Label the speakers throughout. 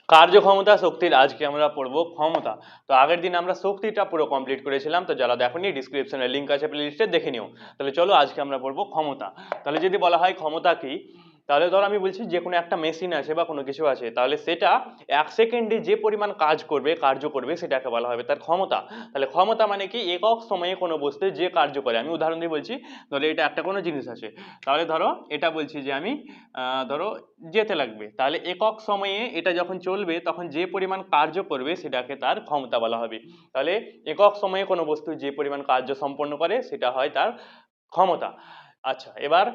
Speaker 1: কার্যক্ষমতা শক্তির আজকে আমরা পড়বো ক্ষমতা। তো আগের দিন আমরা শক্তিটা পুরো কমপ্লিট করেছিলাম, তো যারা দেখোনি ডিসক্রিপশনে লিংক আছে, প্লেলিস্টে দেখে নিও। তাহলে চলো আজকে আমরা পড়বো ক্ষমতা। তাহলে যদি বলা হয় ক্ষমতা কি, তাহলে ধর আমি বলছি যে কোনো একটা মেশিন আছে বা কোনো কিছু আছে, তাহলে সেটা 1 সেকেন্ডে যে পরিমাণ কার্য করবে সেটাকে বলা হবে তার ক্ষমতা। তাহলে ক্ষমতা মানে কি, একক সময়ে কোনো বস্তু যে কার্য করে। আমি উদাহরণ দিয়ে বলছি, ধরো এটা একটা কোনো জিনিস আছে, তাহলে ধরো এটা বলছি যে আমি ধরো যেতে লাগবে, তাহলে একক সময়ে এটা যখন চলবে তখন যে পরিমাণ কার্য করবে সেটাকে তার ক্ষমতা বলা হবে। তাহলে একক সময়ে কোনো বস্তু যে পরিমাণ কার্য সম্পন্ন করে সেটা হয় তার ক্ষমতা। আচ্ছা, এবার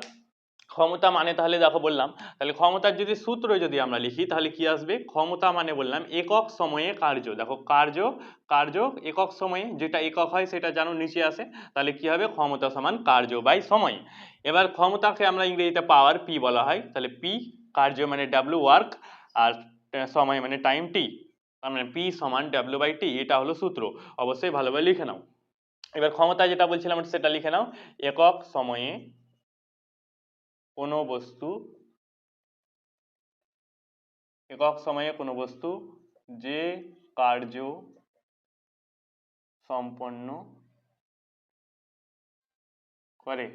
Speaker 1: ক্ষমতা মানে তাহলে দেখো বললাম, তাহলে ক্ষমতার যদি সূত্র যদি আমরা লিখি তাহলে কি আসবে, ক্ষমতা মানে বললাম একক সময়ে কার্য। দেখো কার্য, কার্য একক সময়ে, যেটা একক হয় সেটা জানো নিচে আসে, তাহলে কি হবে, ক্ষমতা সমান কার্য বাই সময়। এবার ক্ষমতাকে আমরা ইংরেজিতে পাওয়ার পি বলা হয়, তাহলে পি, কার্য মানে ডাব্লিউ ওয়ার্ক, আর সময় মানে টাইম টি, তার মানে পি সমান ডাব্লিউ বাই টি, এটা হলো সূত্র। অবশ্যই ভালোভাবে লিখে নাও। এবার ক্ষমতা যেটা বলছিলাম সেটা লিখে নাও, একক সময়ে কোনো বস্তু, একক সময়ে কোনো বস্তু যে কার্য সম্পন্ন করে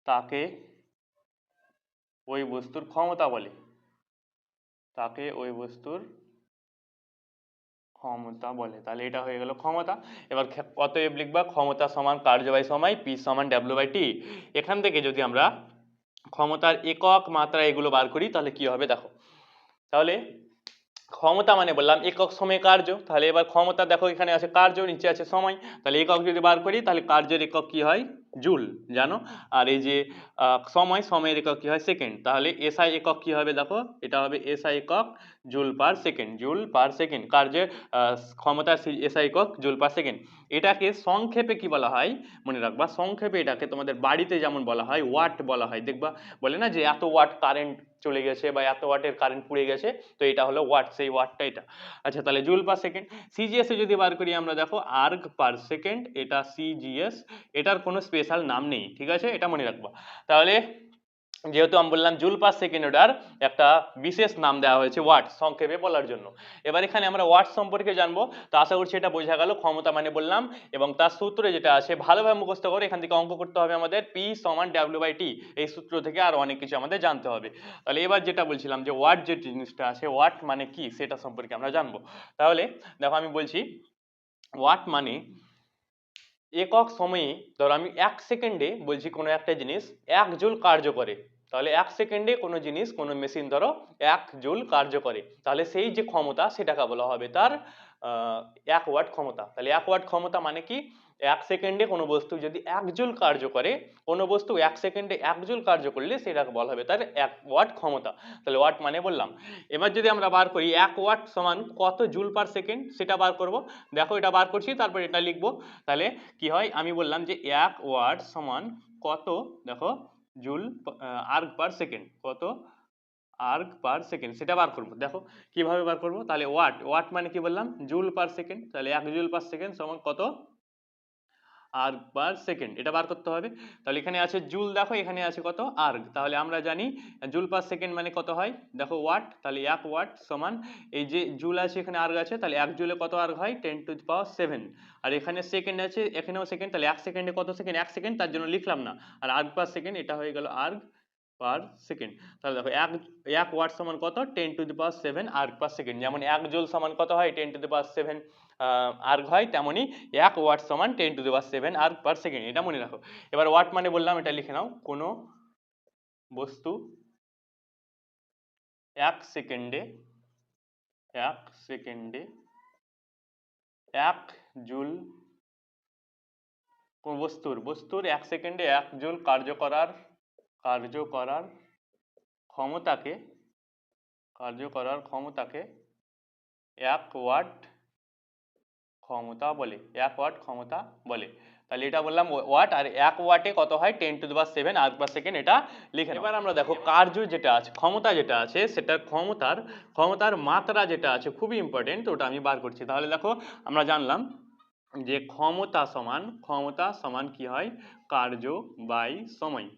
Speaker 1: তাকে ওই বস্তুর ক্ষমতা বলে, তাকে ওই বস্তুর ক্ষমতা বলে। তাহলে এটা হয়ে গেল ক্ষমতা। এবার অতএব লিখবা ক্ষমতা সমান কার্য বাই সময়, পি সমান ডাব্লিউ বাই টি। এখান থেকে যদি আমরা ক্ষমতার একক মাত্রা এগুলো বার করি তাহলে কি হবে দেখো। তাহলে ক্ষমতা মানে বললাম একক সময়ে কার্য, তাহলে এবার ক্ষমতা দেখো এখানে আছে কার্য, নিচে আছে সময়, তাহলে একক যদি বার করি তাহলে কার্যের একক কি হয়, জুল, জানো। আর এই যে সময়ের একক কি হয়, সেকেন্ড। তাহলে এসআই একক কি হবে দেখো, এটা হবে এসআই একক joule per second, joule per second. কার্যের ক্ষমতার এসআই একক জুল পার সেকেন্ড। এটাকে সংক্ষেপে কি বলা হয় মনে রাখবা, সংক্ষেপে এটাকে তোমাদের বাড়িতে যেমন বলা হয় ওয়াট বলা হয়। দেখবা বলে না যে এত ওয়াট কারেন্ট চলে গেছে বা এত ওয়াটের কারেন্ট পুড়ে গেছে, তো এটা হলো ওয়াট, সেই ওয়াটটা এটা। আচ্ছা, তাহলে জুল পার সেকেন্ড। সিজিএস এ যদি বার করি আমরা দেখো আর্গ পার সেকেন্ড, এটা সিজিএস, এটার কোনো স্পেশাল নাম নেই, ঠিক আছে, এটা মনে রাখবা। তাহলে যেহেতু আমি বললাম জুল পার সেকেন্ড, ওটার একটা বিশেষ নাম দেওয়া হয়েছে ওয়াট, সংক্ষেপে বলার জন্য। এবার এখানে আমরা ওয়াট সম্পর্কে জানবো, তো আশা করছি এটা বোঝা গেল ক্ষমতা মানে বললাম। এবং তার সূত্রে যেটা আছে ভালোভাবে মুখস্থ করে এখান থেকে অঙ্ক করতে হবে আমাদের, পি সমান ডাব্লিউ বাই টি, এই সূত্র থেকে আর অনেক কিছু আমাদের জানতে হবে। তাহলে এবার যেটা বলছিলাম যে ওয়াট যে জিনিসটা আছে, ওয়াট মানে কি সেটা সম্পর্কে আমরা জানবো। তাহলে দেখো আমি বলছি ওয়াট মানে একক সময়ে, ধরো আমি 1 সেকেন্ডে বলছি কোনো একটা জিনিস 1 জুল কার্য করে, তাহলে 1 সেকেন্ডে কোনো জিনিস কোনো মেশিন ধরো 1 জুল কার্য করে, তাহলে সেই যে ক্ষমতা সেটাকে বলা হবে তার 1 ওয়াট ক্ষমতা। তাহলে 1 ওয়াট ক্ষমতা মানে কি, 1 সেকেন্ডে কোনো বস্তু যদি 1 জুল কার্য করে, কোনো বস্তু 1 সেকেন্ডে 1 জুল কার্য করলে সেটাকে বলা হবে তার 1 ওয়াট ক্ষমতা। তাহলে ওয়াট মানে বললাম। এবার যদি আমরা বার করি 1 ওয়াট সমান কত জুল পার সেকেন্ড সেটা বার করব। দেখো এটা বার করছি, তারপর এটা লিখবো। তাহলে কি হয়, আমি বললাম যে 1 ওয়াট সমান কত, দেখো জুল আর্গ পার সেকেন্ড, কত আর্গ পার সেকেন্ড সেটা বার করব। দেখো কিভাবে বার করব, তাহলে ওয়াট, ওয়াট মানে কি বললাম জুল পার সেকেন্ড, তাহলে 1 জুল পার সেকেন্ড সমান কত আর্গ পার সেকেন্ড, এটা বার করতে হবে। তাহলে এখানে আছে জুল, দেখো এখানে আছে কত আর্গ, তাহলে আমরা জানি জুল পার সেকেন্ড মানে কত হয়, দেখো ওয়াট, তাহলে 1 ওয়াট সমান এই যে জুল আছে এখানে আর্গ আছে, তাহলে 1 জুলে কত আর্গ হয় 10⁻⁷। আর এখানে সেকেন্ড আছে, এখানেও সেকেন্ড, তাহলে 1 সেকেন্ডে কত সেকেন্ড 1 সেকেন্ড, তার জন্য লিখলাম না। আর আর্গ পার সেকেন্ড এটা হয়ে গেল আর্গ পার সেকেন্ড। তাহলে দেখো 1 ওয়াট সমান কত 10⁻⁷ আর্গ পার সেকেন্ড। যেমন 1 জুল সমান কত হয় 10⁻⁷ আর্গ হয়, তেমনি 1 ওয়াট সমান 10⁻⁷ আর্গ পার সেকেন্ড, এটা মনে রাখো। এবার ওয়াট মানে বললাম, এটা লিখে নাও, কোনো বস্তু 1 সেকেন্ডে 1 সেকেন্ডে 1 জুল, কোন বস্তুর 1 সেকেন্ডে 1 জুল কার্য করার ক্ষমতাকে, কার্য করার ক্ষমতাকে 1 ওয়াট ক্ষমতা বলে, 1 ওয়াট ক্ষমতা বলে। তাহলে এটা বললাম ওয়াট, আর 1 ওয়াটে কত হয় 10⁻⁷ আর্গ পার সেকেন্ড, এটা লিখে নাও। এবার আমরা দেখো কার্য যেটা আছে, ক্ষমতা যেটা আছে, সেটা ক্ষমতার মাত্রা যেটা আছে খুবই ইম্পর্টেন্ট, ওটা আমি বার করছি। তাহলে দেখো আমরা জানলাম যে ক্ষমতা সমান কি হয়, কার্য বাই সময়।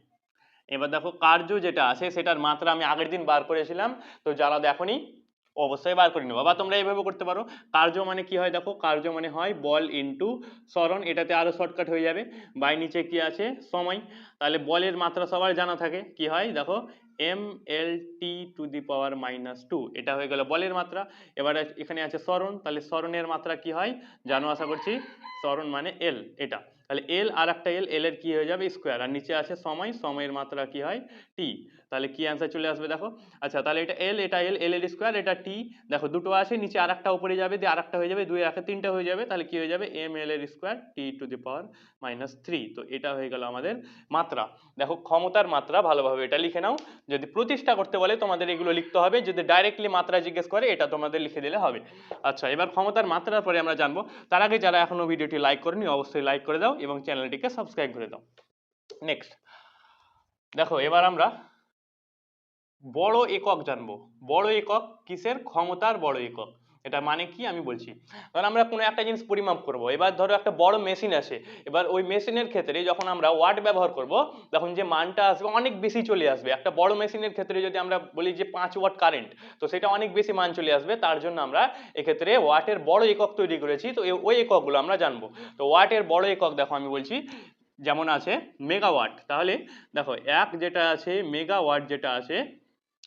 Speaker 1: এবার দেখো কার্য যেটা আছে সেটার মাত্রা আমি আগের দিন বার করেছিলাম, তো যারা দেখোনি অবশ্যই বার করে নেবো। বা তোমরা এইভাবে করতে পারো, কার্য মানে কি হয় দেখো, কার্য মানে হয় বল ইনটু সরণ, এটাতে আরো শর্টকাট হয়ে যাবে। বাই নিচে কি আছে সময়, তাহলে বলের মাত্রা সবার জানা থাকে কি হয় দেখো mLt⁻², এটা হয়ে গেল বলের মাত্রা। এবার এখানে আছে সরণ, তাহলে সরণের মাত্রা কি হয় জানো আশা করছি, সরণ মানে এল, এটা তাহলে এল আর একটা এল এর কি হয়ে যাবে স্কোয়ার, আর নিচে আছে সময়, সময়ের মাত্রা কি হয় টি, তাহলে কি অ্যান্সার চলে আসবে দেখো। আচ্ছা তাহলে এটা এল, এটা এল এর স্কোয়ার, এটা টি, দেখো দুটো আছে নিচে আর একটা উপরে যাবে, দিয়ে আর একটা হয়ে যাবে, দুই একে তিনটা হয়ে যাবে, তাহলে কি হয়ে যাবে ml এর স্কোয়ার t⁻³ তো এটা হয়ে গেল আমাদের মাত্রা। দেখো ক্ষমতার মাত্রা ভালোভাবে এটা লিখে নাও, যদি প্রতিষ্ঠা করতে বলে তোমাদের এগুলো লিখতে হবে, যদি ডাইরেক্টলি মাত্রা জিজ্ঞেস করে এটা তোমাদের লিখে দিলে হবে। আচ্ছা এবার ক্ষমতার মাত্রার পরে আমরা জানবো, তার আগে যারা এখনো ভিডিওটি লাইক করেনি অবশ্যই লাইক করে দাও এবং চ্যানেলটিকে সাবস্ক্রাইব করে দাও। নেক্সট দেখো এবার আমরা বড় একক জানবো। বড় একক কিসের, ক্ষমতার বড় একক। এটা মানে কি আমি বলছি, কারণ আমরা কোনো একটা জিনিস পরিমাপ করব, এবার ধরো একটা বড় মেশিন আছে, এবার ওই মেশিনের ক্ষেত্রে যখন আমরা ওয়াট ব্যবহার করব তখন যে মানটা আসবে অনেক বেশি চলে আসবে। একটা বড় মেশিনের ক্ষেত্রে যদি আমরা বলি যে 5 ওয়াট কারেন্ট, তো সেটা অনেক বেশি মান চলে আসবে, তার জন্য আমরা এক্ষেত্রে ওয়াটের বড় একক তৈরি করেছি, তো ওই এককগুলো আমরা জানবো। তো ওয়াটের বড় একক দেখো আমি বলছি, যেমন আছে মেগাওয়াট, তাহলে দেখো এক যেটা আছে মেগাওয়াট যেটা আছে,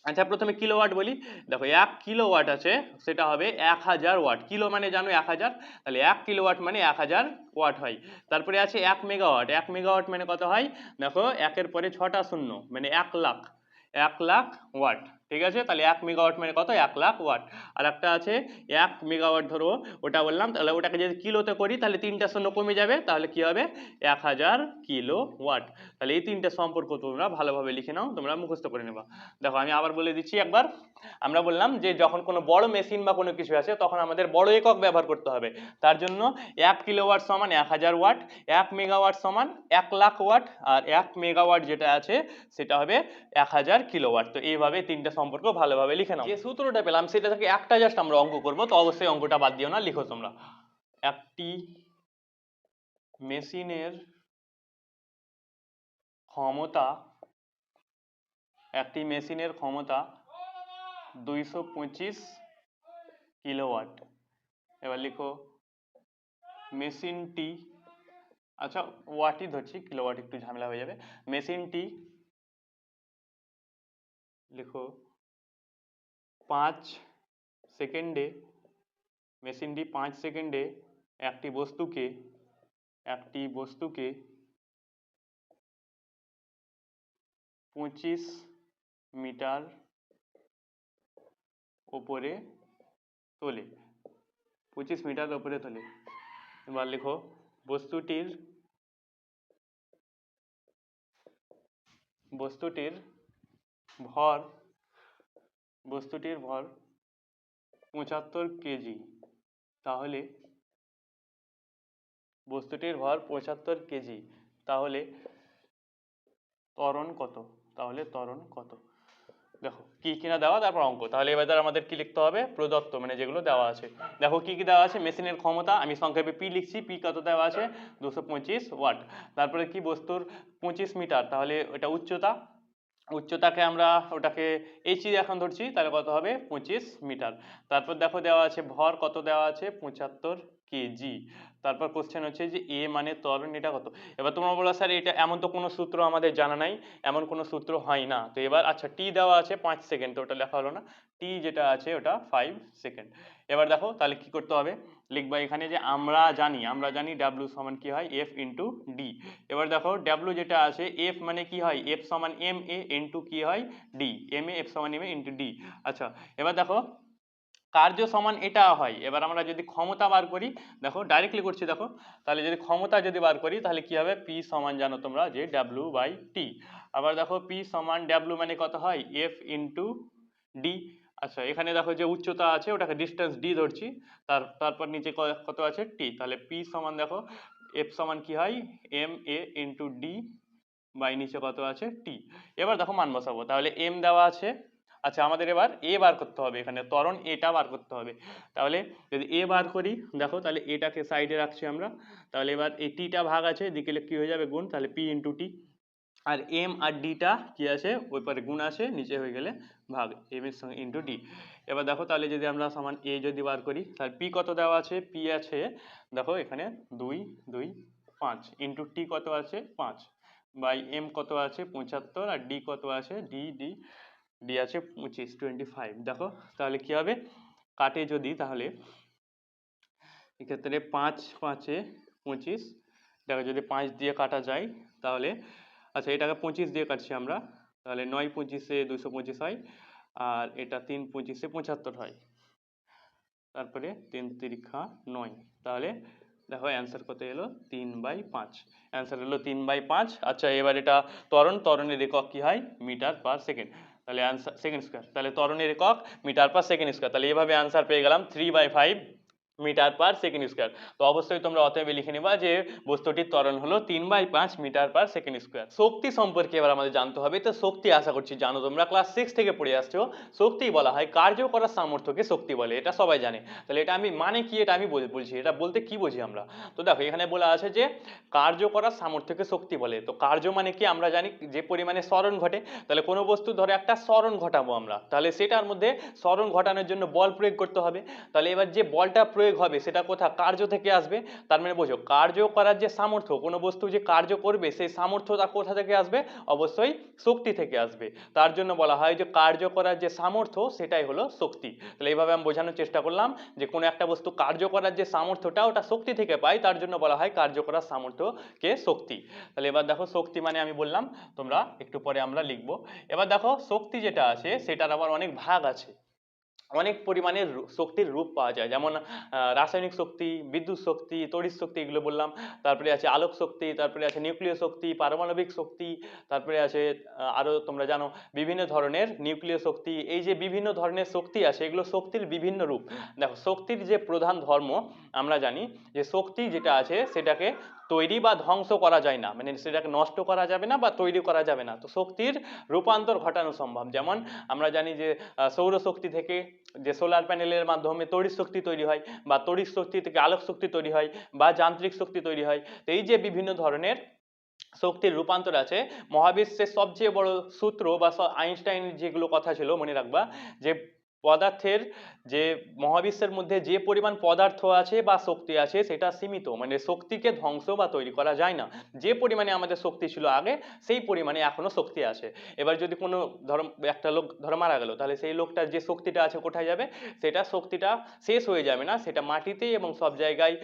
Speaker 1: আচ্ছা প্রথমে কিলোওয়াট বলি, দেখো 1 কিলোওয়াট আছে সেটা হবে 1000 ওয়াট, কিলো মানে জানো 1000, তাহলে 1 কিলোওয়াট মানে 1000 ওয়াট হয়। তারপরে আছে 1 মেগাওয়াট, 1 মেগাওয়াট মানে কত হয় দেখো, একের পরে 6টা শূন্য মানে 1 লাখ, 1 লাখ ওয়াট, ঠিক আছে, তাহলে 1 মেগাওয়াট মানে কত 1 লাখ ওয়াট। আর একটা আছে 1 মেগাওয়াট ধরো, ওটা বললাম, তাহলে ওটাকে যদি কিলোতে করি তাহলে 3টা শূন্য কমে যাবে, তাহলে কি হবে 1000 কিলো ওয়াট। তাহলে এই তিনটে সম্পর্ক তোমরা ভালোভাবে লিখে নাও, তোমরা মুখস্থ করে নেবা। দেখো আমি আবার বলে দিচ্ছি একবার, আমরা বললাম যে যখন কোনো বড় মেশিন বা কোনো কিছু আছে তখন আমাদের বড় একক ব্যবহার করতে হবে, তার জন্য 1 কিলোওয়াট সমান 1000 ওয়াট, 1 মেগাওয়াট সমান 1 লাখ ওয়াট, আর 1 মেগাওয়াট যেটা আছে সেটা হবে 1000 কিলোওয়াট। তো এইভাবে তিনটা সম্পর্ক ভালোভাবে লিখে নাও। যে সূত্রটা পেলাম সেটা থেকে একটা জাস্ট আমরা অঙ্ক করব, তো অবশ্যই অঙ্কটা বাদ দিও না, লিখো তোমরা। একটি মেশিনের ক্ষমতা, একটি মেশিনের ক্ষমতা 225 কিলোওয়াট। এবার লিখো মেশিনটি, আচ্ছা ওয়াটই ধরছি, কিলোওয়াট একটু ঝামেলা হয়ে যাবে, মেশিনটি লিখো 5 সেকেন্ডে, মেশিনটি 5 সেকেন্ডে একটি বস্তুকে 25 মিটার ওপরে তোলে, 25 মিটার ওপরে তোলে। এবার লিখো বস্তুটির ভর 75 কেজি, তাহলে বস্তুটির ভর 75 কেজি, তাহলে ত্বরণ কত, দেখো কি কিনা দেওয়া তারপর অঙ্ক। তাহলে এবার আমাদের কি লিখতে হবে, প্রদত্ত মানে যেগুলো দেওয়া আছে। দেখো কি কি দেওয়া আছে, মেশিনের ক্ষমতা আমি সংক্ষেপে পি লিখছি, পি কত দেওয়া আছে 225 ওয়াট, তারপরে কি বস্তুর 25 মিটার, তাহলে এটা উচ্চতা, উচ্চতাকে আমরা ওটাকে এইচই এখন ধরছি, তাহলে কত হবে 25 মিটার। তারপর দেখো দেওয়া আছে ভর কত দেওয়া আছে 75 কেজি। তারপর কোশ্চেন হচ্ছে যে এ মানে ত্বরণ, এটা কত। এবার তোমরা বলো স্যার এটা এমন তো কোনো সূত্র আমাদের জানা নাই, এমন কোনো সূত্র হয় না, তো এবার আচ্ছা টি দেওয়া আছে 5 সেকেন্ড, তো ওটা লেখা হলো না, টি যেটা আছে ওটা 5 সেকেন্ড। এবার দেখো তাহলে কি করতে হবে, লিখবা এখানে যে আমরা জানি ডাব্লিউ সমান কি হয় এফ ইন্টু ডি। এবার দেখো ডাব্লিউ যেটা আছে এফ মানে কি হয় এফ সমান এম এ ইন্টু কি হয় ডি, এম এ এফ সমান এম এ ইন্টু ডি। আচ্ছা এবার দেখো কার্য সমান এটা হয়, এবার আমরা যদি ক্ষমতা বার করি, দেখো ডাইরেক্টলি করছি দেখো, তাহলে যদি ক্ষমতা যদি বার করি তাহলে কি হবে পি সমান জানো তোমরা যে ডাব্লিউ বাই টি। আবার দেখো পি সমান ডাব্লিউ মানে কত হয় এফ ইন্টু ডি। আচ্ছা এখানে দেখো যে উচ্চতা আছে ওটাকে ডিস্টেন্স ডি ধরছি, তারপর নিচে কত আছে টি, তাহলে পি সমান দেখো এফ সমান কি হয় M A into D by নিচে কত আছে টি। এবার দেখো মান বসাবো, তাহলে এম দেওয়া আছে, আচ্ছা আমাদের এবার এ বার করতে হবে, এখানে ত্বরণ এটা বার করতে হবে। তাহলে যদি এ বার করি দেখো, তাহলে এটাকে সাইডে রাখছি আমরা, তাহলে এবার এই টিটা ভাগ আছে এদিকে কি হয়ে যাবে গুণ, তাহলে পি ইন্টু টি। আর এম আর ডিটা কি আছে, ওই পারে গুণ আছে, নিচে হয়ে গেলে ভাগ, এম এর সঙ্গে ইন্টু ডি। এবার দেখো তাহলে যদি আমরা সমান এ যদি বার করি, তাহলে পি কত দেওয়া আছে, পি আছে দেখো এখানে 2 2 5 ইন্টু টি কত আছে 5 বাই এম কত আছে 75 আর ডি কত আছে ডি ডি ডি আছে 25 25। দেখো তাহলে কি হবে, কাটে যদি তাহলে এক্ষেত্রে 5 5 এ 25, এটাকে যদি 5 দিয়ে কাটা যায় তাহলে, আচ্ছা এটাকে 25 দিয়ে কাটছি আমরা, তাহলে 9 25 225 হয়, আর এটা 3 25 75 হয়, তারপরে 3 তিরিখা 9, তাহলে দেখো অ্যান্সার কত এলো 3/5, অ্যান্সার হলো 3/5। আচ্ছা এবার এটা ত্বরণের একক কি হয় মিটার পার সেকেন্ড, তাহলে অ্যান্সার সেকেন্ড স্কোয়ার, তাহলে ত্বরণের একক মিটার পার সেকেন্ড স্কোয়ার, তাহলে এভাবে অ্যান্সার পেয়ে গেলাম 3/5 মিটার পার সেকেন্ড স্কোয়ার। তো অবশ্যই তোমরা অতএব লিখে নিবা যে বস্তুটির ত্বরণ হলো 3/5 মিটার পার সেকেন্ড স্কোয়ার। শক্তি সম্পর্কে এবার আমাদের জানতে হবে। তো শক্তি আশা করছি জানো, তোমরা ক্লাস 6 থেকে পড়ে আসছো। শক্তি বলা হয় কার্য করার সামর্থ্যকে শক্তি বলে, এটা সবাই জানে। তাহলে এটা আমি মানে কি, এটা আমি বলছি, এটা বলতে কি বুঝি আমরা। তো দেখো এখানে বলা আছে যে কার্য করার সামর্থ্যকে শক্তি বলে। তো কার্য মানে কি আমরা জানি, যে পরিমাণে সরণ ঘটে। তাহলে কোনো বস্তু ধরে একটা সরণ ঘটাবো আমরা, তাহলে সেটার মধ্যে সরণ ঘটানোর জন্য বল প্রয়োগ করতে হবে। তাহলে এবার যে বলটা প্রয়োগ হবে সেটা কোথা, কার্য থেকে আসবে। তার মানে বোঝো কার্য করার যে সামর্থ্য, কোনো বস্তু যে কার্য করবে সেই সামর্থ্যটা কোথা থেকে আসবে, অবশ্যই শক্তি থেকে আসবে। তার জন্য বলা হয় যে কার্য করার যে সামর্থ্য সেটাই হলো শক্তি। তাহলে এইভাবে আমি বোঝানোর চেষ্টা করলাম যে কোনো একটা বস্তু কার্য করার যে সামর্থ্যটা ওটা শক্তি থেকে পাই, তার জন্য বলা হয় কার্য করার সামর্থ্যকে শক্তি। তাহলে এবার দেখো শক্তি মানে আমি বললাম, তোমরা একটু পরে আমরা লিখবো। এবার দেখো শক্তি যেটা আছে সেটার আবার অনেক ভাগ আছে, অনেক পরিমাণে শক্তির রূপ পাওয়া যায়, যেমন রাসায়নিক শক্তি, বিদ্যুৎ শক্তি, তড়িৎ শক্তি, এগুলো বললাম। তারপরে আছে আলোক শক্তি, তারপরে আছে নিউক্লিয় শক্তি, পারমাণবিক শক্তি, তারপরে আছে আরো তোমরা জানো বিভিন্ন ধরনের নিউক্লিয় শক্তি। এই যে বিভিন্ন ধরনের শক্তি আছে, এগুলো শক্তির বিভিন্ন রূপ। দেখো শক্তির যে প্রধান ধর্ম আমরা জানি যে শক্তি যেটা আছে সেটাকে তৈরি বা ধ্বংস করা যায় না, মানে সেটাকে নষ্ট করা যাবে না বা তৈরি করা যাবে না। তো শক্তির রূপান্তর ঘটানো সম্ভব, যেমন আমরা জানি যে সৌরশক্তি থেকে যে সোলার প্যানেলের মাধ্যমে তড়িৎ শক্তি তৈরি হয়, বা তড়িৎ শক্তি থেকে আলোক শক্তি তৈরি হয়, বা যান্ত্রিক শক্তি তৈরি হয়। তো এই যে বিভিন্ন ধরনের শক্তির রূপান্তর আছে, মহাবিশ্বের সবচেয়ে বড় সূত্র বা আইনস্টাইন যেগুলো কথা ছিল মনে রাখবা, যে পদার্থের যে মহাবিশ্বের মধ্যে যে পরিমাণ পদার্থ আছে বা শক্তি আছে সেটা সীমিত, মানে শক্তিকে ধ্বংস বা তৈরি করা যায় না। যে পরিমাণে আমাদের শক্তি ছিল আগে সেই পরিমাণে এখনো শক্তি আছে। এবার যদি কোনো ধরো একটা লোক ধরো মারা গেল, তাহলে সেই লোকটার যে শক্তিটা আছে কোথায় যাবে, সেটা শক্তিটা শেষ হয়ে যাবে না, সেটা মাটিতে এবং সব জায়গায়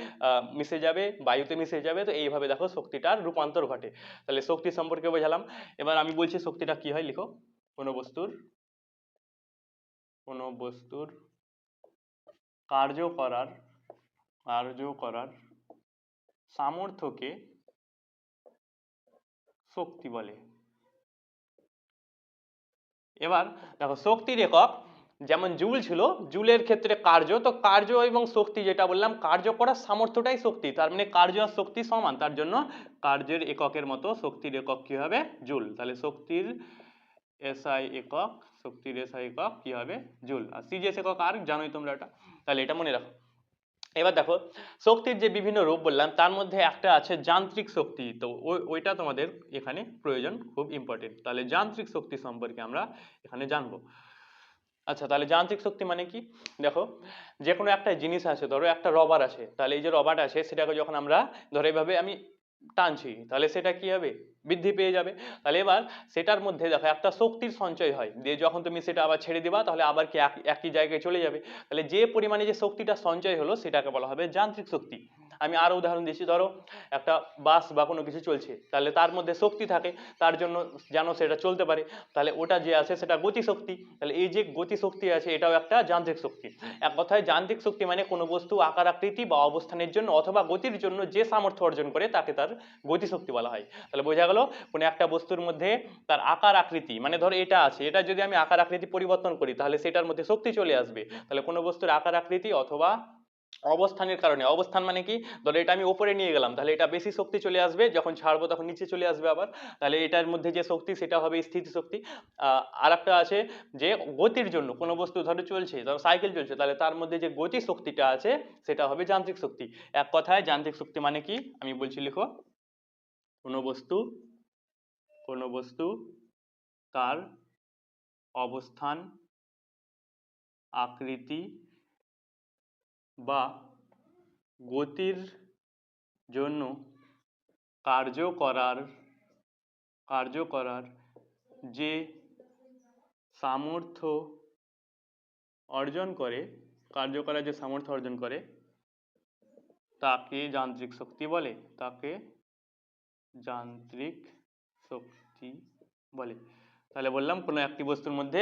Speaker 1: মিশে যাবে, বায়ুতে মিশে যাবে। তো এইভাবে দেখো শক্তিটার রূপান্তর ঘটে। তাহলে শক্তি সম্পর্কে বোঝালাম। এবার আমি বলছি শক্তিটা কি হয়, লিখো। কোনো বস্তুর কার্য করার সামর্থ্যকে শক্তি বলে। এবার দেখো শক্তির একক যেমন জুল ছিল, জুলের ক্ষেত্রে কার্য, তো কার্য এবং শক্তি যেটা বললাম, কার্য করার সামর্থ্যটাই শক্তি, তার মানে কার্য আর শক্তি সমান, তার জন্য কার্যের এককের মতো শক্তির একক কি হবে, জুল। তাহলে শক্তির এসআই একক, কি হবে, জুল। আর সিজিএস একক আর জানোই তোমরা এটা, তাহলে এটা মনে রাখো। এবার দেখো শক্তির যে বিভিন্ন রূপ বললাম তার মধ্যে একটা আছে যান্ত্রিক শক্তি, তো ওইটা তোমাদের এখানে প্রয়োজন, খুব ইম্পর্টেন্ট। তাহলে যান্ত্রিক শক্তি সম্পর্কে আমরা এখানে জানবো। আচ্ছা তাহলে যান্ত্রিক শক্তি মানে কি, দেখো যে কোনো একটা জিনিস আছে, ধরো একটা রবার আছে, তাহলে এই যে রবার আছে সেটাকে যখন আমরা ধরো এইভাবে আমি টানছি, তাহলে সেটা কি হবে, বৃদ্ধি পেয়ে যাবে। তাহলে এবার সেটার মধ্যে দেখো একটা শক্তির সঞ্চয় হয়, দিয়ে যখন তুমি সেটা আবার ছেড়ে দিবা তাহলে আবার কি একই জায়গায় চলে যাবে। তাহলে যে পরিমাণে যে শক্তিটা সঞ্চয় হলো সেটাকে বলা হবে যান্ত্রিক শক্তি। আমি আরো উদাহরণ দিচ্ছি, ধরো একটা বাস বা কোনো কিছু চলছে, তাহলে তার মধ্যে শক্তি থাকে, তার জন্য যেন সেটা চলতে পারে, তাহলে ওটা যে আছে সেটা গতি শক্তি। তাহলে এই যে গতি শক্তি আছে এটাও একটা যান্ত্রিক শক্তি। এক কথায় যান্ত্রিক শক্তি মানে কোনো বস্তু আকার আকৃতি বা অবস্থানের জন্য অথবা গতির জন্য যে সামর্থ্য অর্জন করে তাকে তার গতি শক্তি বলা হয়। তাহলে বোঝা গেল কোনো একটা বস্তুর মধ্যে তার আকার আকৃতি, মানে ধরো এটা আছে, এটা যদি আমি আকার আকৃতি পরিবর্তন করি তাহলে সেটার মধ্যে শক্তি চলে আসবে। তাহলে কোনো বস্তুর আকার আকৃতি অথবা অবস্থানের কারণে, অবস্থান মানে কি, ধরো এটা আমি উপরে নিয়ে গেলাম তাহলে এটা বেশি শক্তি চলে আসবে, যখন ছাড়বো তখন নিচে চলে আসবে আবার, তাহলে এটার মধ্যে যে শক্তি সেটা হবে স্থিতি শক্তি। আর একটা আছে যে গতির জন্য, কোনো বস্তু ধরো চলছে, ধরো সাইকেল চলছে, তাহলে তার মধ্যে যে গতি শক্তিটা আছে সেটা হবে যান্ত্রিক শক্তি। এক কথায় যান্ত্রিক শক্তি মানে কি আমি বলছি, লিখো। কোনো বস্তু কোনো বস্তু তার অবস্থান, আকৃতি বা গতির জন্য কার্য করার যে সামর্থ্য অর্জন করে তাকে যান্ত্রিক শক্তি বলে। তাহলে বললাম কোনো একটি বস্তুর মধ্যে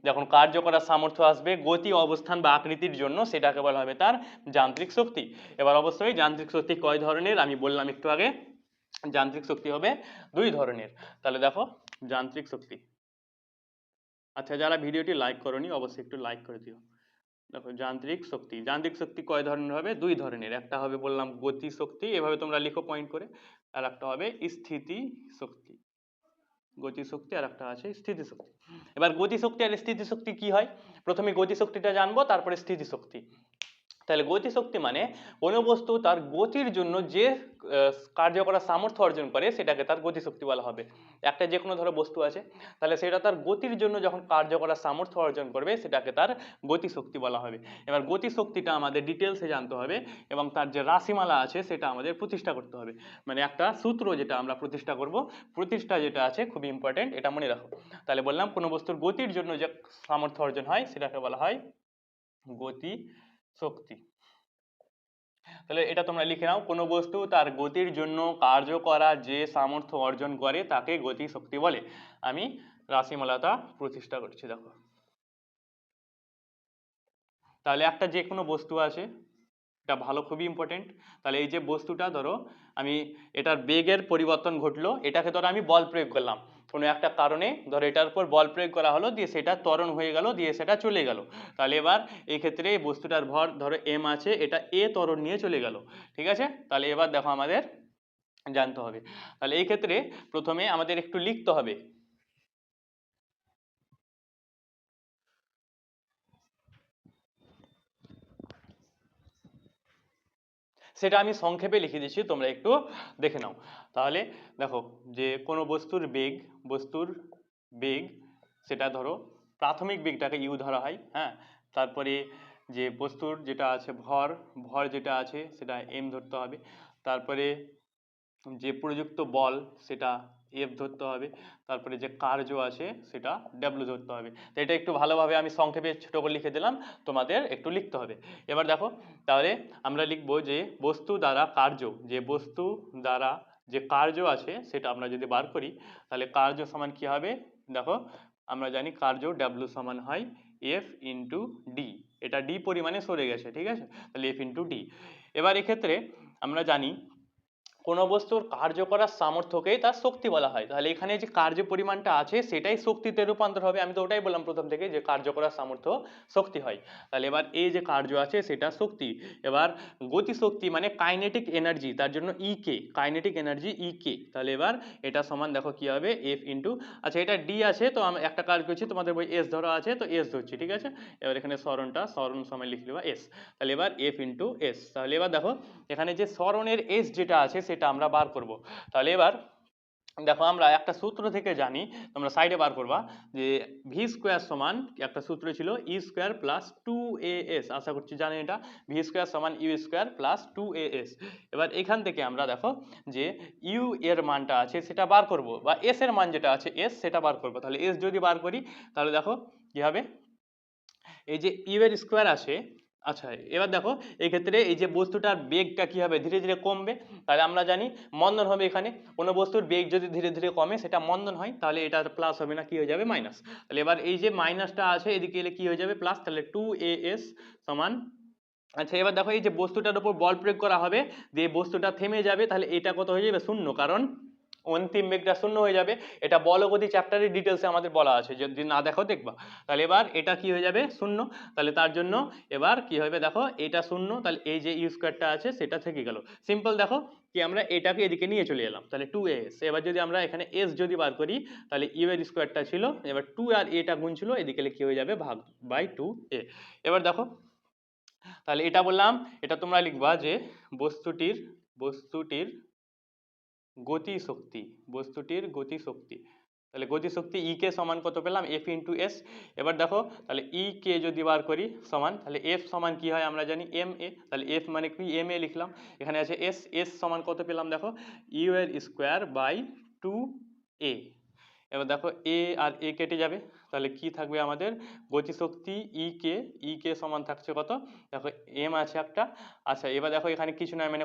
Speaker 1: যখন কার্য করার সামর্থ্য আসবে গতি, অবস্থান বা আকৃতির জন্য, সেটাকে বলা হবে তার যান্ত্রিক শক্তি। এবার অবশ্যই যান্ত্রিক শক্তি কয় ধরনের আমি বললাম একটু আগে, যান্ত্রিক শক্তি হবে দুই ধরনের। তাহলে দেখো যান্ত্রিক শক্তি, আচ্ছা যারা ভিডিওটি লাইক করোনি অবশ্যই একটু লাইক করে দিও। দেখো যান্ত্রিক শক্তি কয় ধরনের হবে? দুই ধরনের। একটা হবে বললাম গতি শক্তি, এভাবে তোমরা লিখো পয়েন্ট করে, আর একটা হবে স্থিতি শক্তি। গতি শক্তি আর একটা আছে স্থিতি শক্তি। এবার গতি শক্তি আর স্থিতি শক্তি কি হয়, প্রথমে গতি শক্তিটা জানবো, তারপরে স্থিতি শক্তি। তাহলে গতি শক্তি মানে কোনো বস্তু তার গতির জন্য যে কার্য করার সামর্থ্য অর্জন করে সেটাকে তার গতি শক্তি বলা হবে। একটা যে কোনো ধরো বস্তু আছে, তাহলে সেটা তার গতির জন্য যখন কার্য করার সামর্থ্য অর্জন করবে সেটাকে তার গতি শক্তি বলা হবে। এবার গতি শক্তিটা আমাদের ডিটেলসে জানতে হবে এবং তার যে রাশিমালা আছে সেটা আমাদের প্রতিষ্ঠা করতে হবে। মানে একটা সূত্র যেটা আমরা প্রতিষ্ঠা করব, প্রতিষ্ঠা যেটা আছে খুবই ইম্পর্টেন্ট, এটা মনে রাখো। তাহলে বললাম কোনো বস্তুর গতির জন্য যে সামর্থ্য অর্জন হয় সেটাকে বলা হয় গতি শক্তি। তাহলে এটা তোমরা লিখে নাও, কোনো বস্তু তার গতির জন্য কার্য করা যে সামর্থ্য অর্জন করে তাকে গতি শক্তি বলে। আমি রাশিমালাটা প্রতিষ্ঠা করছি, দেখো। তাহলে একটা যে কোনো বস্তু আছে, এটা ভালো, খুবই ইম্পর্টেন্ট। তাহলে এই যে বস্তুটা ধরো আমি এটার বেগের পরিবর্তন ঘটলো, এটাকে ধরো আমি বল প্রয়োগ করলাম কোনো একটা কারণে, ধরো এটার উপর বল প্রয়োগ করা হলো, দিয়ে সেটা ত্বরণ হয়ে গেল, দিয়ে সেটা চলে গেল। তাহলে এবার এই ক্ষেত্রে এই বস্তুটার ভর ধরো এম আছে, এটা এ ত্বরণ নিয়ে চলে গেল, ঠিক আছে। তাহলে এবার দেখো আমাদের জানতে হবে, তাহলে এই ক্ষেত্রে প্রথমে আমাদের একটু লিখতে হবে। সেটা আমি সংক্ষেপে লিখে দিচ্ছি, তোমরা একটু দেখে নাও। তাহলে দেখো যে কোনো বস্তুর বেগ সেটা ধরো প্রাথমিক বেগটাকে ইউ ধরা হয়, হ্যাঁ। তারপরে যে বস্তুর যেটা আছে ভর যেটা আছে সেটা এম ধরতে হবে। তারপরে যে প্রযুক্ত বল সেটা এফ ধরতে হবে। তারপরে যে কার্য আছে সেটা ডাব্লিউ ধরতে হবে। তো এটা একটু ভালোভাবে আমি সংক্ষেপে ছোট করে লিখে দিলাম, তোমাদের একটু লিখতে হবে। এবার দেখো তাহলে আমরা লিখবো যে বস্তু দ্বারা যে কার্য আছে সেটা আমরা যদি বার করি, তাহলে কার্য সমান কি হবে, দেখো আমরা জানি কার্য ডাব্লিউ সমান হয় এফ ইন্টু ডি। এটা ডি পরিমাণে সরে গেছে, ঠিক আছে, তাহলে এফ ইন্টু ডি। এবার এক্ষেত্রে আমরা জানি কোনো বস্তুর কার্য করার সামর্থ্যকেই তার শক্তি বলা হয়। তাহলে এখানে যে কার্য পরিমাণটা আছে সেটাই শক্তিতে রূপান্তর হবে। আমি তো ওটাই বললাম প্রথম থেকে যে কার্য করার সামর্থ্য শক্তি হয়। তাহলে এবার এই যে কার্য আছে সেটা শক্তি। এবার গতি শক্তি মানে কাইনেটিক এনার্জি, তার জন্য ই কে, কাইনেটিক এনার্জি ই কে। তাহলে এবার এটা সমান দেখো কি হবে এফ ইন্টু, আচ্ছা এটা ডি আছে তো আমি একটা কাজ করছি, তোমাদের বই এস ধরা আছে তো এস ধরছি, ঠিক আছে। এবার এখানে সরণ সময় লিখলে বা এস, তাহলে এবার এফ ইন্টু এস। তাহলে এবার দেখো এখানে যে সরণের এস যেটা আছে সেটা আমরা বার করব। তাহলে এবার দেখো আমরা একটা সূত্র থেকে জানি, তোমরা সাইডে বার করবা, যে ভি স্কোয়ার সমান একটা সূত্র ছিল ই স্কোয়ার প্লাস 2as, আশা করছি জানেন এটা। ভি স্কোয়ার সমান ইউ স্কোয়ার প্লাস 2as। এবার এখান থেকে আমরা দেখো যে ইউ এর মানটা আছে সেটা বার করব, বা এস এর মান যেটা আছে এস সেটা বার করব। তাহলে এস যদি বার করি তাহলে দেখো কি হবে, এই যে ইউ এর স্কোয়ার আছে, আচ্ছা এবার দেখো এই ক্ষেত্রে এই যে বস্তুটার বেগটা কি হবে, ধীরে ধীরে কমবে। তাহলে আমরা জানি মন্দন হবে, এখানে কোনো বস্তুর বেগ যদি ধীরে ধীরে কমে সেটা মন্দন হয়, তাহলে এটা প্লাস হবে না, কি হয়ে যাবে মাইনাস। তাহলে এবার এই যে মাইনাসটা আছে এদিকে এলে কি হয়ে যাবে প্লাস, তাহলে 2as সমান, আচ্ছা এবার দেখো এই যে বস্তুটার উপর বল প্রয়োগ করা হবে, যে বস্তুটা থেমে যাবে, তাহলে এটা কত হয়ে যাবে শূন্য, কারণ অন্তিম বেগটা শূন্য হয়ে যাবে। এটা বল ও গতি চ্যাপ্টারের ডিটেলসে আমাদের বলা আছে, যদি না দেখো দেখবা। তাহলে এবার এটা কি হয়ে যাবে শূন্য, তাহলে তার জন্য এবার কি হবে দেখো এটা শূন্য, তাহলে এই যে ইউ স্কোয়ারটা আছে সেটা থেকে গেল। সিম্পল দেখো কি আমরা এটাকে এদিকে নিয়ে চলে এলাম, তাহলে 2as। এবার যদি আমরা এখানে s যদি বার করি তাহলে ইউ এর স্কোয়ারটা ছিল, এবার 2 আর এটা গুণ ছিল, এদিকে কি হয়ে যাবে ভাগ বাই 2a। এবার দেখো তাহলে এটা বললাম, এটা তোমরা লিখবা যে বস্তুটির গতিশক্তি, বস্তুটির গতিশক্তি। তাহলে গতিশক্তি ই কে সমান কত পেলাম, এফ ইন্টু এস। এবার দেখো তাহলে ই কে যদি বার করি সমান, তাহলে এফ সমান কি হয় আমরা জানি এম এ, তাহলে এফ মানে কি এম এ লিখলাম, এখানে আছে এস, এস সমান কত পেলাম দেখো ইউ এর স্কোয়ার বাই 2a। এবার দেখো এ আর এ কেটে যাবে, তাহলে কি থাকবে আমাদের গতিশক্তি ই কে সমান থাকছে কত দেখো এম আছে একটা। আচ্ছা এবার দেখো এখানে কিছু নয় মানে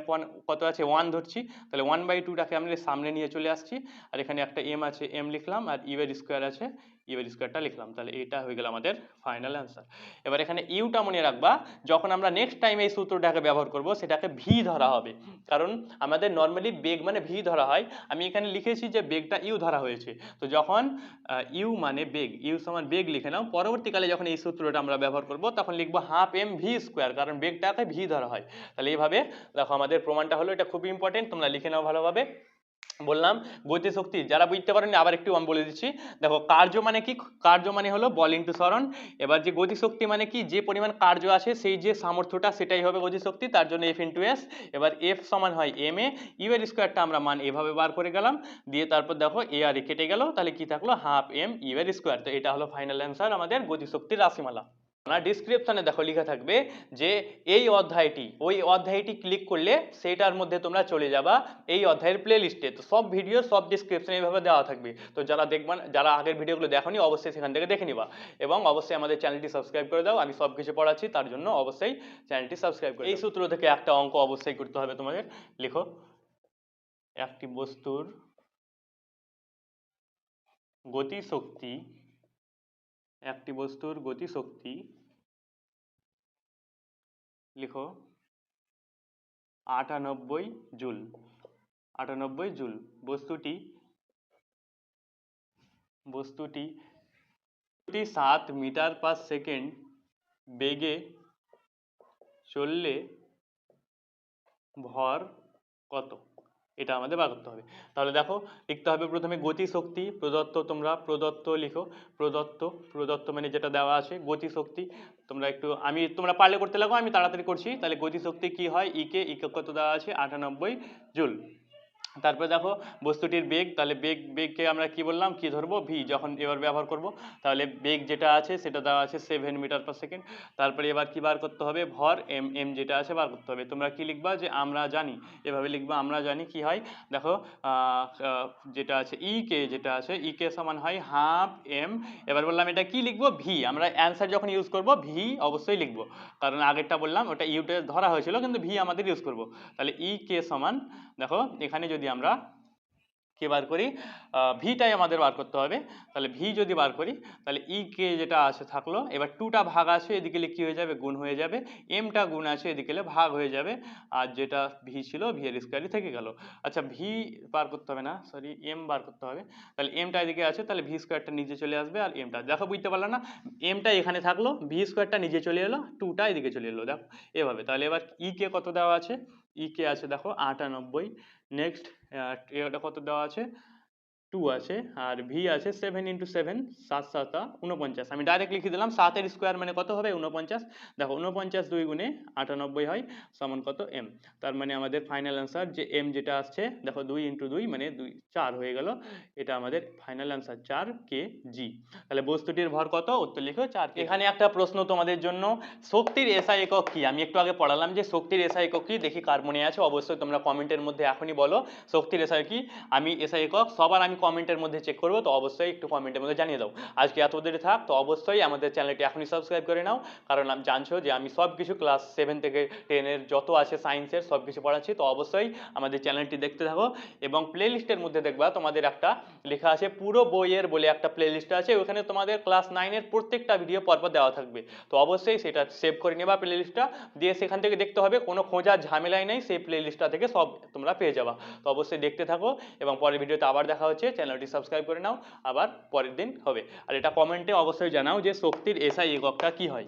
Speaker 1: কত আছে 1 ধরছি, তাহলে 1/2টাকে আমরা সামনে নিয়ে চলে আসছি, আর এখানে একটা এম আছে এম লিখলাম, আর ইউ এর স্কোয়ার আছে ইউ এর স্কোয়ারটা লিখলাম, তাহলে এটা হয়ে গেল আমাদের ফাইনাল অ্যান্সার। এবার এখানে ইউটা মনে রাখবা, যখন আমরা নেক্সট টাইম এই সূত্রটাকে ব্যবহার করব সেটাকে ভি ধরা হবে, কারণ আমাদের নর্মালি বেগ মানে ভি ধরা হয়, আমি এখানে লিখেছি যে বেগটা ইউ ধরা হয়েছে। তো যখন ইউ মানে বেগ, ইউ সমান বেগ লিখে নাও, পরবর্তীকালে যখন এই সূত্রটা আমরা ব্যবহার করব তখন লিখবো হাফ এম ভি স্কোয়ার, কারণ বেগটাকে ভি ধরা হয়। তাহলে এইভাবে দেখো আমাদের প্রমাণটা হলো, এটা খুবই ইম্পর্টেন্ট, তোমরা লিখে নাও ভালোভাবে। বললাম গতিশক্তি, যারা বুঝতে পারেননি আবার একটু আমি বলে দিচ্ছি। দেখো কার্য মানে কি, কার্য মানে হলো বল ইন্টু সরণ। এবার যে গতিশক্তি মানে কি, যে পরিমাণ কার্য আছে সেই যে সামর্থ্যটা সেটাই হবে গতিশক্তি, তার জন্য এফ ইন্টু এস। এবার এফ সমান হয় এম এ, ইউ এর স্কোয়ারটা আমরা মান এভাবে বার করে গেলাম, দিয়ে তারপর দেখো এ আর এ কেটে গেল, তাহলে কি থাকলো হাফ এম ইউ এর স্কোয়ার। তো এটা হলো ফাইনাল অ্যান্সার আমাদের গতিশক্তির রাশিমালা। ডিসক্রিপশনে দেখো লেখা থাকবে যে এই অধ্যায়টি, ওই অধ্যায়টি ক্লিক করলে সেটার মধ্যে তোমরা চলে যাবা এই অধ্যায়ের প্লে লিস্টে। তো সব ভিডিও সব ডিসক্রিপশনে এইভাবে দেওয়া থাকবে, তো যারা দেখবেন, যারা আগের ভিডিওগুলো দেখোনি অবশ্যই সেখান থেকে দেখে নিবা, এবং অবশ্যই আমাদের চ্যানেলটি সাবস্ক্রাইব করে দাও, আমি সব কিছু পড়াচ্ছি তার জন্য অবশ্যই চ্যানেলটি সাবস্ক্রাইব করে। এই সূত্র থেকে একটা অঙ্ক অবশ্যই করতে হবে তোমাদের। লিখো একটি বস্তুর গতিশক্তি, একটি বস্তুর গতিশক্তি লিখো 98 জুল, 98 জুল। বস্তুটি 7 মিটার পার সেকেন্ড বেগে চললে ভর কত, এটা আমাদের বার করতে হবে। তাহলে দেখো লিখতে হবে প্রথমে গতিশক্তি প্রদত্ত, তোমরা প্রদত্ত লিখো, প্রদত্ত, প্রদত্ত মানে যেটা দেওয়া আছে গতিশক্তি। তোমরা একটু তোমরা পারলে করতে লাগো, আমি তাড়াতাড়ি করছি। তাহলে গতিশক্তি কি হয়, ইকে কত দেওয়া আছে 98 জুল। তারপরে দেখো বস্তুটির বেগ, তাহলে বেগকে আমরা কি বললাম, কি ধরবো ভি, যখন এবার ব্যবহার করব, তাহলে বেগ যেটা আছে সেটা দেওয়া আছে 7 মিটার পার সেকেন্ড। তারপরে এবার কি বার করতে হবে, ভর এম, এম যেটা আছে বার করতে হবে। তোমরা কি লিখবা, যে আমরা জানি, এভাবে লিখবা আমরা জানি কি হয় দেখো যেটা আছে ই কে, যেটা আছে ই কে সমান হয় হাফ এম। এবার বললাম এটা কি লিখবো, ভি, আমরা অ্যান্সার যখন ইউজ করব ভি অবশ্যই লিখবো, কারণ আগেরটা বললাম ওটা ইউটে ধরা হয়েছিল কিন্তু ভি আমাদের ইউজ করব। তাহলে ই কে সমান দেখো এখানে যদি আমরা কে বার করি, ভিটাই আমাদের বার করতে হবে। তাহলে ভি যদি বার করি তাহলে ই কে যেটা আছে থাকলো, এবার টুটা ভাগ আছে এদিকে কি হয়ে যাবে, গুণ হয়ে যাবে, এমটা গুণ আছে এদিকে ভাগ হয়ে যাবে, আর যেটা ভি ছিল ভি এর স্কোয়ারই থেকে গেল। আচ্ছা ভি বার করতে হবে না, সরি এম বার করতে হবে। তাহলে এমটা এদিকে আছে, তাহলে ভি স্কোয়ারটা নিচে চলে আসবে, আর এমটা দেখো বুঝতে পারলে না, এমটা এখানে থাকলো, ভি স্কোয়ারটা নিচে চলে এলো, টুটা এদিকে চলে এলো, দেখো এভাবে। তাহলে এবার ই কে কত দেওয়া আছে, ই কে আছে দেখো 98। নেক্সট এটা কত দেওয়া আছে 2 আছে, আর ভি আছে 7 ইন্টু 7, 7 7 49। আমি ডাইরেক্ট লিখে দিলাম 7 এর স্কোয়ার মানে কত হবে 49। দেখো 49 2 গুণে 98 হয় সমান কত এম। তার মানে আমাদের ফাইনাল অ্যান্সার যে এম যেটা আসছে দেখো 2 ইন্টু 2 মানে 2 4 হয়ে গেল, এটা আমাদের ফাইনাল অ্যান্সার 4 কে জি। তাহলে বস্তুটির ভর কত, উত্তর লিখো 4 কে। এখানে একটা প্রশ্ন তোমাদের জন্য, শক্তির এসআই একক কি, আমি একটু আগে পড়ালাম যে শক্তির এসআই একক কি, দেখি কার মনে আছে, অবশ্যই তোমরা কমেন্টের মধ্যে এখনই বলো শক্তির এসআই কি। আমি এসআই একক সবার আমি কমেন্টের মধ্যে চেক করবো, তো অবশ্যই একটু কমেন্টের মধ্যে জানিয়ে দাও। আজকে এত দেরি থাক, তো অবশ্যই আমাদের চ্যানেলটি এখনই সাবস্ক্রাইব করে নাও, কারণ আমি জানছো যে আমি সব কিছু ক্লাস 7 থেকে 10 যত আছে সায়েন্সের সব কিছু পড়াচ্ছি, তো অবশ্যই আমাদের চ্যানেলটি দেখতে থাকো। এবং প্লে লিস্টের মধ্যে দেখবা তোমাদের একটা লেখা আছে পুরো বইয়ের বলে একটা প্লে লিস্ট আছে, ওখানে তোমাদের ক্লাস 9 প্রত্যেকটা ভিডিও পরপর দেওয়া থাকবে, তো অবশ্যই সেটা সেভ করে নেবা প্লে লিস্টটা, দিয়ে সেখান থেকে দেখতে হবে, কোনো খোঁজার ঝামেলাই নেই, সেই প্লে লিস্টটা থেকে সব তোমরা পেয়ে যাবা। তো অবশ্যই দেখতে থাকো, এবং পরের ভিডিওতে আবার দেখা হচ্ছে, চ্যানেলটি সাবস্ক্রাইব করে নাও, আবার পরের দিন হবে। আর এটা কমেন্টে অবশ্যই জানাও যে শক্তির এসআই এককটা কি হয়।